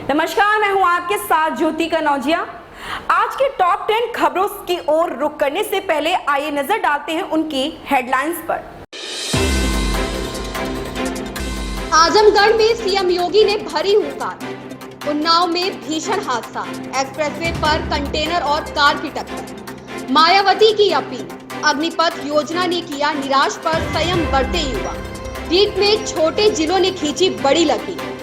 नमस्कार, मैं हूं आपके साथ ज्योति कनौजिया। आज के टॉप 10 खबरों की ओर रुख करने से पहले आइए नजर डालते हैं उनकी हेडलाइंस पर। आजमगढ़ में सीएम योगी ने भरी हुंकार। उन्नाव में भीषण हादसा, एक्सप्रेसवे पर कंटेनर और कार की टक्कर। मायावती की अपील, अग्निपथ योजना ने किया निराश पर संयम बरते युवा। रीट में छोटे जिलों ने खींची बड़ी लकीर।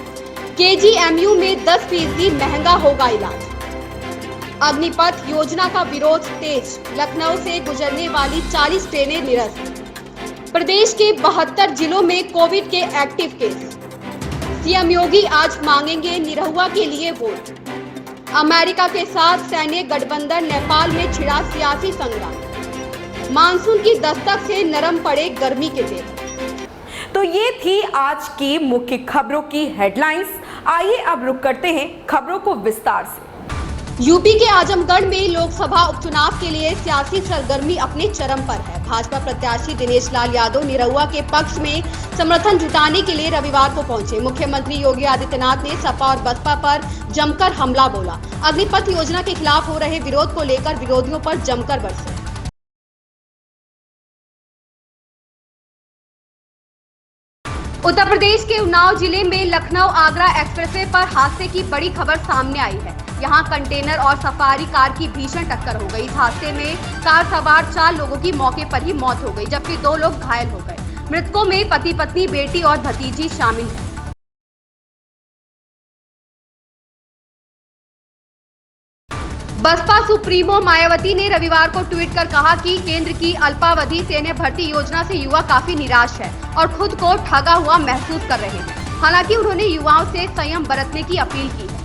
केजीएमयू में 10% महंगा होगा इलाज। अग्निपथ योजना का विरोध तेज, लखनऊ से गुजरने वाली 40 ट्रेनें निरस्त। प्रदेश के 72 जिलों में कोविड के एक्टिव केस। सीएम योगी आज मांगेंगे निरहुआ के लिए वोट। अमेरिका के साथ सैन्य गठबंधन, नेपाल में छिड़ा सियासी संग्राम। मानसून की दस्तक से नरम पड़े गर्मी के तेवर। तो ये थी आज की मुख्य खबरों की हेडलाइंस। आइए अब रुक करते हैं खबरों को विस्तार से। यूपी के आजमगढ़ में लोकसभा उपचुनाव के लिए सियासी सरगर्मी अपने चरम पर है। भाजपा प्रत्याशी दिनेश लाल यादव निरहुआ के पक्ष में समर्थन जुटाने के लिए रविवार को पहुंचे। मुख्यमंत्री योगी आदित्यनाथ ने सपा और बसपा पर जमकर हमला बोला। अग्निपथ योजना के खिलाफ हो रहे विरोध को लेकर विरोधियों पर जमकर बरसे। उत्तर प्रदेश के उन्नाव जिले में लखनऊ आगरा एक्सप्रेसवे पर हादसे की बड़ी खबर सामने आई है। यहां कंटेनर और सफारी कार की भीषण टक्कर हो गई। इस हादसे में कार सवार 4 लोगों की मौके पर ही मौत हो गई, जबकि 2 लोग घायल हो गए। मृतकों में पति पत्नी, बेटी और भतीजी शामिल हैं। बसपा सुप्रीमो मायावती ने रविवार को ट्वीट कर कहा कि केंद्र की अल्पावधि सैन्य भर्ती योजना से युवा काफी निराश है और खुद को ठगा हुआ महसूस कर रहे हैं। हालांकि उन्होंने युवाओं से संयम बरतने की अपील की है।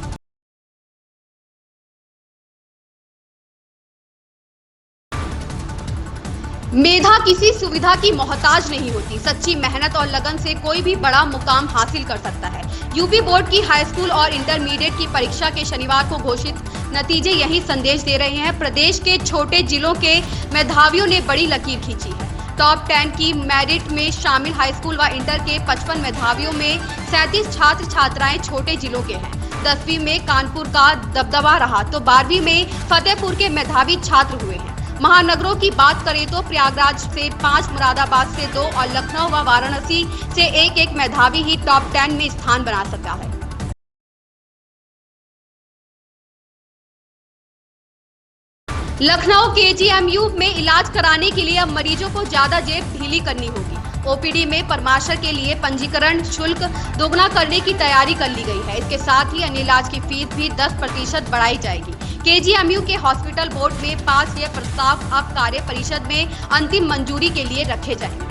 मेधा किसी सुविधा की मोहताज नहीं होती। सच्ची मेहनत और लगन से कोई भी बड़ा मुकाम हासिल कर सकता है। यूपी बोर्ड की हाई स्कूल और इंटरमीडिएट की परीक्षा के शनिवार को घोषित नतीजे यही संदेश दे रहे हैं। प्रदेश के छोटे जिलों के मेधावियों ने बड़ी लकीर खींची है। टॉप 10 की मेरिट में शामिल हाई स्कूल व इंटर के 55 मेधावियों में 37 छात्र छात्राएं छोटे जिलों के हैं। 10वीं में कानपुर का दबदबा रहा तो 12वीं में फतेहपुर के मेधावी छात्र हुए हैं। महानगरों की बात करें तो प्रयागराज से 5, मुरादाबाद से 2 और लखनऊ व वाराणसी से एक मेधावी ही टॉप 10 में स्थान बना सका है। लखनऊ केजीएमयू में इलाज कराने के लिए अब मरीजों को ज्यादा जेब ढीली करनी होगी। ओपीडी में परामर्श के लिए पंजीकरण शुल्क दोगुना करने की तैयारी कर ली गई है। इसके साथ ही अन्य इलाज की फीस भी 10% बढ़ाई जाएगी। केजीएमयू के हॉस्पिटल बोर्ड में पास ये प्रस्ताव अब कार्य परिषद में अंतिम मंजूरी के लिए रखे जाएंगे।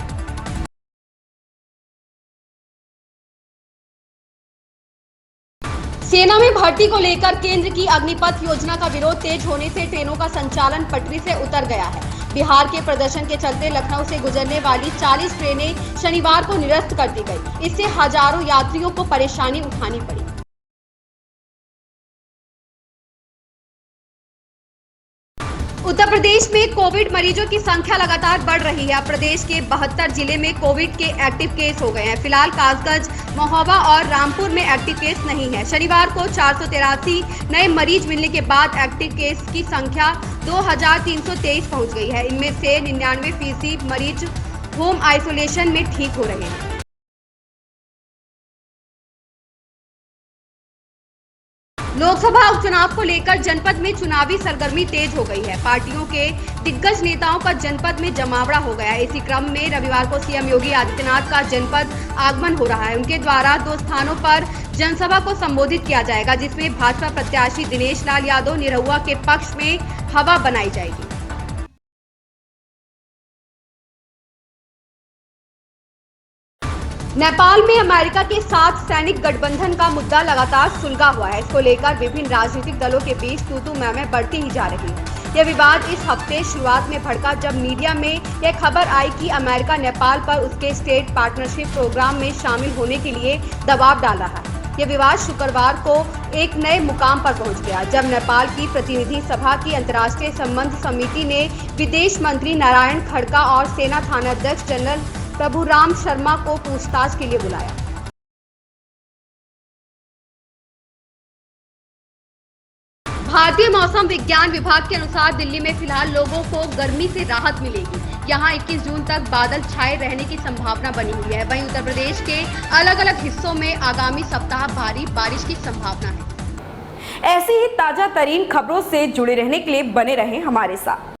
सेना में भर्ती को लेकर केंद्र की अग्निपथ योजना का विरोध तेज होने से ट्रेनों का संचालन पटरी से उतर गया है। बिहार के प्रदर्शन के चलते लखनऊ से गुजरने वाली 40 ट्रेनें शनिवार को निरस्त कर दी गई। इससे हजारों यात्रियों को परेशानी उठानी पड़ी। उत्तर प्रदेश में कोविड मरीजों की संख्या लगातार बढ़ रही है। प्रदेश के 72 जिले में कोविड के एक्टिव केस हो गए हैं। फिलहाल कासगंज, महोबा और रामपुर में एक्टिव केस नहीं है। शनिवार को 483 नए मरीज मिलने के बाद एक्टिव केस की संख्या 2323 पहुंच गई है। इनमें से 99% मरीज होम आइसोलेशन में ठीक हो रहे हैं। लोकसभा उपचुनाव को लेकर जनपद में चुनावी सरगर्मी तेज हो गई है। पार्टियों के दिग्गज नेताओं का जनपद में जमावड़ा हो गया है। इसी क्रम में रविवार को सीएम योगी आदित्यनाथ का जनपद आगमन हो रहा है। उनके द्वारा 2 स्थानों पर जनसभा को संबोधित किया जाएगा, जिसमें भाजपा प्रत्याशी दिनेश लाल यादव निरहुआ के पक्ष में हवा बनाई जाएगी। नेपाल में अमेरिका के साथ सैनिक गठबंधन का मुद्दा लगातार सुलगा हुआ है। इसको लेकर विभिन्न राजनीतिक दलों के बीच तू-तू मैं-मैं बढ़ती ही जा रही है। यह विवाद इस हफ्ते शुरुआत में भड़का जब मीडिया में यह खबर आई कि अमेरिका नेपाल पर उसके स्टेट पार्टनरशिप प्रोग्राम में शामिल होने के लिए दबाव डाल रहा है। यह विवाद शुक्रवार को एक नए मुकाम पर पहुंच गया, जब नेपाल की प्रतिनिधि सभा की अंतर्राष्ट्रीय संबंध समिति ने विदेश मंत्री नारायण खड़का और सेना थानाध्यक्ष जनरल प्रभुराम शर्मा को पूछताछ के लिए बुलाया। भारतीय मौसम विज्ञान विभाग के अनुसार दिल्ली में फिलहाल लोगों को गर्मी से राहत मिलेगी। यहां 21 जून तक बादल छाए रहने की संभावना बनी हुई है। वहीं उत्तर प्रदेश के अलग अलग हिस्सों में आगामी सप्ताह भारी बारिश की संभावना है। ऐसी ही ताजा तरीन खबरों से जुड़े रहने के लिए बने रहें हमारे साथ।